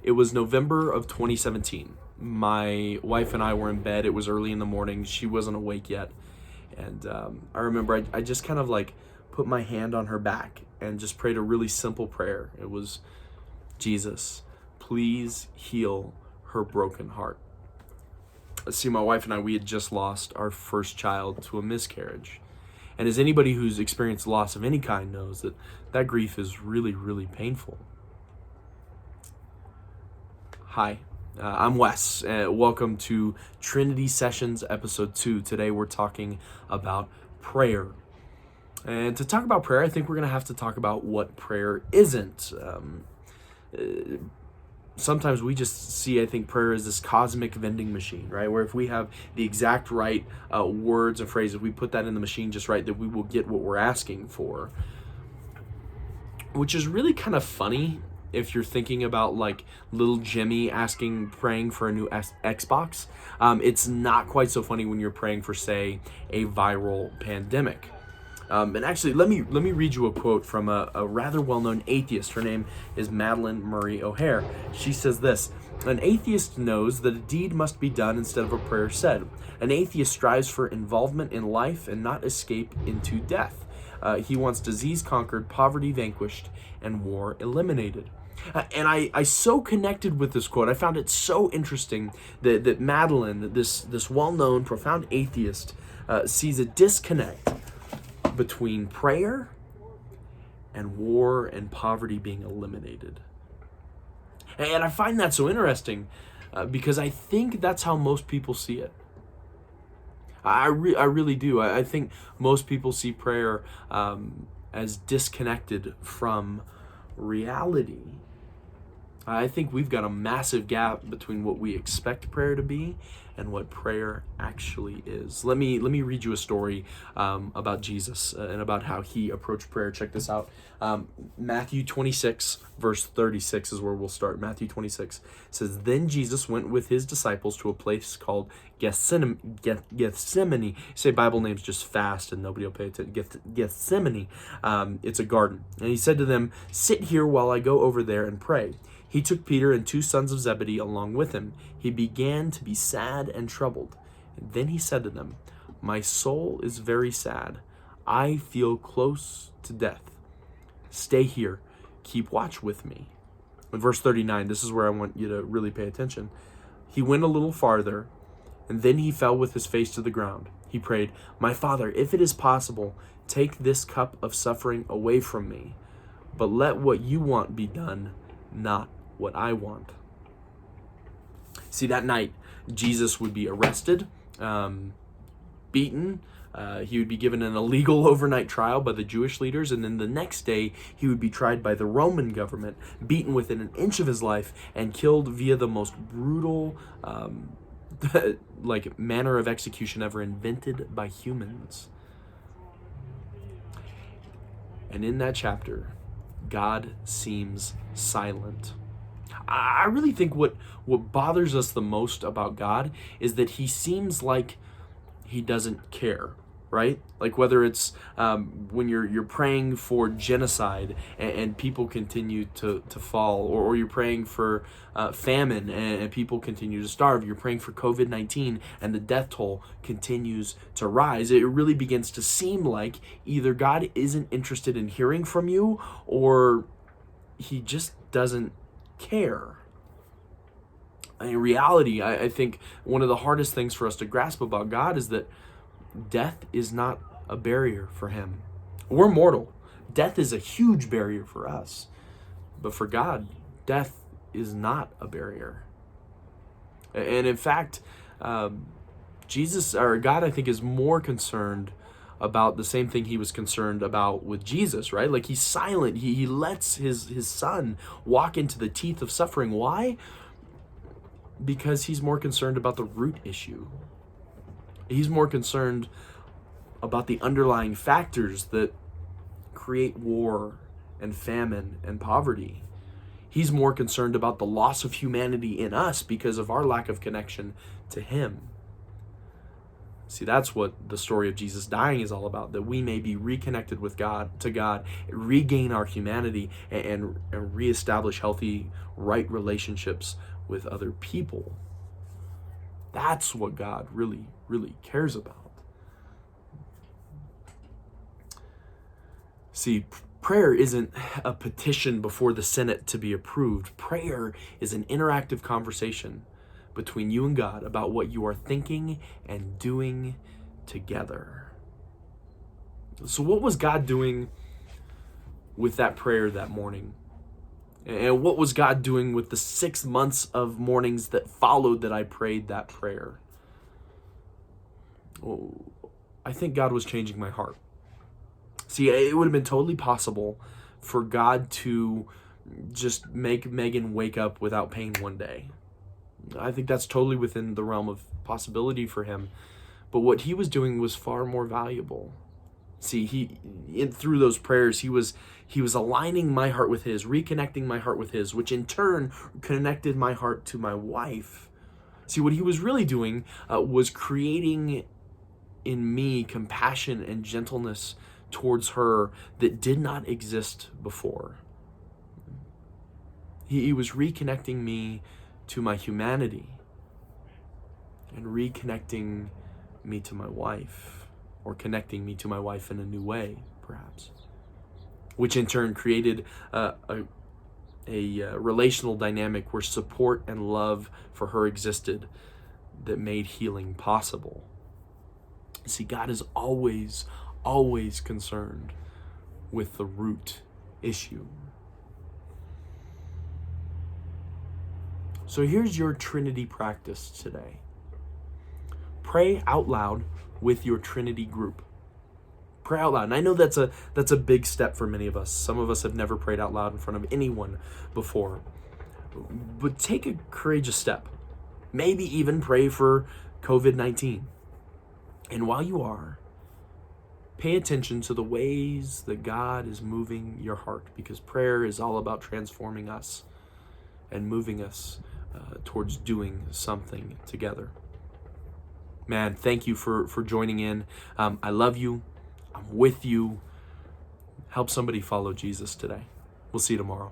It was November of 2017. My wife and I were in bed. It was early in the morning. She wasn't awake yet. And I remember I just kind of like put my hand on her back and just prayed a really simple prayer. It was, Jesus, please heal her broken heart. See, my wife and I, we had just lost our first child to a miscarriage. And as anybody who's experienced loss of any kind knows, that grief is really, really painful. Hi, I'm Wes. Welcome to Trinity Sessions Episode 2. Today we're talking about prayer. And to talk about prayer, I think we're going to have to talk about what prayer isn't. Sometimes we just see, I think, prayer as this cosmic vending machine, right? Where if we have the exact right words and phrases, we put that in the machine just right, that we will get what we're asking for. Which is really kind of funny if you're thinking about like little Jimmy praying for a new Xbox. It's not quite so funny when you're praying for, say, a viral pandemic. And actually, let me read you a quote from a rather well-known atheist. Her name is Madeleine Murray O'Hair. She says this: "An atheist knows that a deed must be done instead of a prayer said. An atheist strives for involvement in life and not escape into death. He wants disease conquered, poverty vanquished, and war eliminated." And I so connected with this quote. I found it so interesting that Madeleine, this well-known, profound atheist, sees a disconnect between prayer and war and poverty being eliminated. And I find that so interesting because I think that's how most people see it. I really do. I think most people see prayer as disconnected from reality. I think we've got a massive gap between what we expect prayer to be and what prayer actually is. Let me read you a story about Jesus and about how he approached prayer. Check this out. Matthew 26, verse 36 is where we'll start. Matthew 26 says, "Then Jesus went with his disciples to a place called Gethsemane." Say Bible names just fast and nobody will pay attention. Gethsemane. It's a garden. And he said to them, "Sit here while I go over there and pray." He took Peter and two sons of Zebedee along with him. He began to be sad and troubled. And then he said to them, "My soul is very sad. I feel close to death. Stay here. Keep watch with me." In verse 39, this is where I want you to really pay attention. He went a little farther, and then he fell with his face to the ground. He prayed, "My Father, if it is possible, take this cup of suffering away from me. But let what you want be done, not what I want." See, that night, Jesus would be arrested, beaten. He would be given an illegal overnight trial by the Jewish leaders, and then the next day, he would be tried by the Roman government, beaten within an inch of his life, and killed via the most brutal manner of execution ever invented by humans. And in that chapter, God seems silent. I really think what bothers us the most about God is that he seems like he doesn't care, right? Like whether it's when you're praying for genocide and people continue to fall, or you're praying for famine and people continue to starve. You're praying for COVID-19 and the death toll continues to rise. It really begins to seem like either God isn't interested in hearing from you or he just doesn't care. In reality, I think one of the hardest things for us to grasp about God is that death is not a barrier for him. We're mortal. Death is a huge barrier for us. But for God, death is not a barrier. And in fact, God, I think, is more concerned about the same thing he was concerned about with Jesus, right? Like he's silent. He lets his son walk into the teeth of suffering. Why? Because he's more concerned about the root issue. He's more concerned about the underlying factors that create war and famine and poverty. He's more concerned about the loss of humanity in us because of our lack of connection to him. See, that's what the story of Jesus dying is all about, that we may be reconnected with God, to God, regain our humanity, and reestablish healthy, right relationships with other people. That's what God really, really cares about. See, prayer isn't a petition before the Senate to be approved. Prayer is an interactive conversation between you and God about what you are thinking and doing together. So what was God doing with that prayer that morning? And what was God doing with the 6 months of mornings that followed that I prayed that prayer? Oh, I think God was changing my heart. See, it would have been totally possible for God to just make Megan wake up without pain one day. I think that's totally within the realm of possibility for him. But what he was doing was far more valuable. See, through those prayers, he was aligning my heart with his, reconnecting my heart with his, which in turn connected my heart to my wife. See, what he was really doing was creating in me compassion and gentleness towards her that did not exist before. He was reconnecting me to my humanity and reconnecting me to my wife, or connecting me to my wife in a new way, perhaps, which in turn created a relational dynamic where support and love for her existed that made healing possible. See, God is always, always concerned with the root issue. So here's your Trinity practice today. Pray out loud with your Trinity group. Pray out loud. And I know that's a big step for many of us. Some of us have never prayed out loud in front of anyone before. But take a courageous step. Maybe even pray for COVID-19. And while you are, pay attention to the ways that God is moving your heart, because prayer is all about transforming us and moving us towards doing something together. Man, thank you for joining in. I love you. I'm with you. Help somebody follow Jesus today. We'll see you tomorrow.